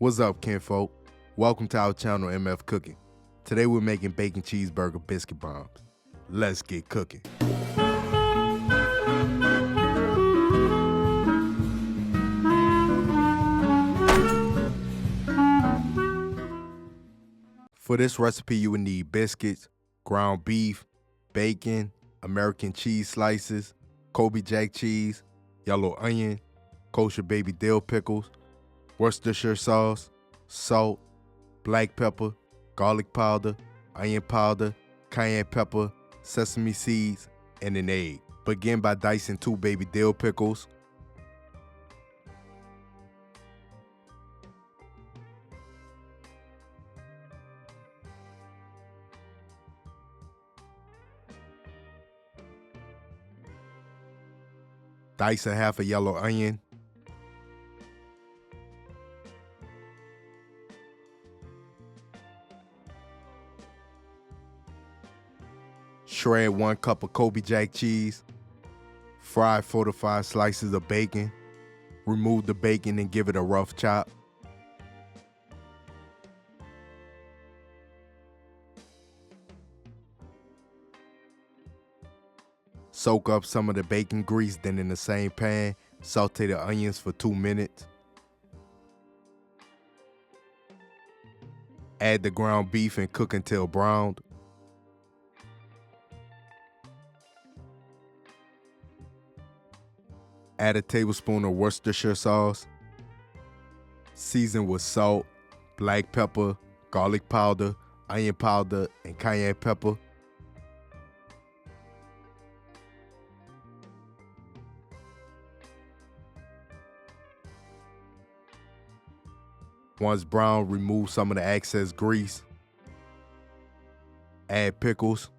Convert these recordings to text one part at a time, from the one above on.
What's up, kinfolk? Welcome to our channel, MF Cooking. Today we're making bacon cheeseburger biscuit bombs. Let's get cooking. For this recipe, you will need biscuits, ground beef, bacon, American cheese slices, Kobe Jack cheese, yellow onion, kosher baby dill pickles, Worcestershire sauce, salt, black pepper, garlic powder, onion powder, cayenne pepper, sesame seeds, and an egg. Begin by dicing 2 baby dill pickles. Dice a half a yellow onion. Shred 1 cup of Kobe Jack cheese. Fry 4 to 5 slices of bacon. Remove the bacon and give it a rough chop. Soak up some of the bacon grease, then in the same pan, saute the onions for 2 minutes. Add the ground beef and cook until browned. Add a tablespoon of Worcestershire sauce. Season with salt, black pepper, garlic powder, onion powder, and cayenne pepper. Once brown, remove some of the excess grease. Add pickles.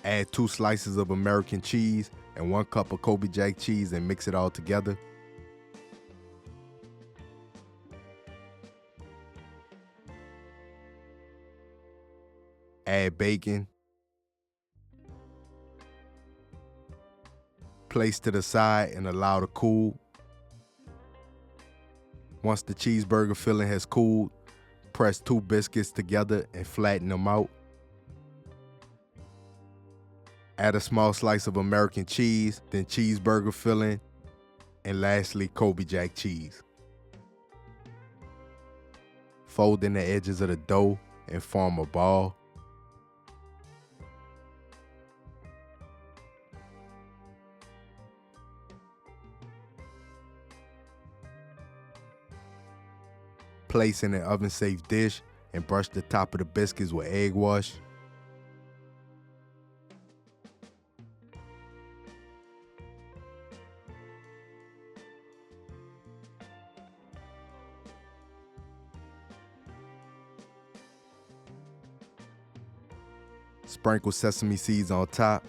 Add 2 slices of American cheese and 1 cup of Kobe Jack cheese and mix it all together. Add bacon. Place to the side and allow to cool. Once the cheeseburger filling has cooled, press 2 biscuits together and flatten them out. Add a small slice of American cheese, then cheeseburger filling, and lastly Kobe Jack cheese. Fold in the edges of the dough and form a ball. Place in an oven-safe dish and brush the top of the biscuits with egg wash. Sprinkle sesame seeds on top.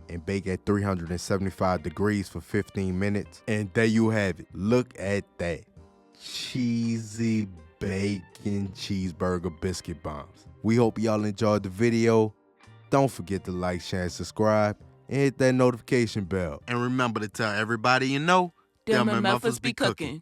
And bake at 375 degrees for 15 minutes. And there you have it. Look at that. Cheesy bacon cheeseburger biscuit bombs. We hope y'all enjoyed the video. Don't forget to like, share, and subscribe. And hit that notification bell. And remember to tell everybody you know, them MFers be cooking.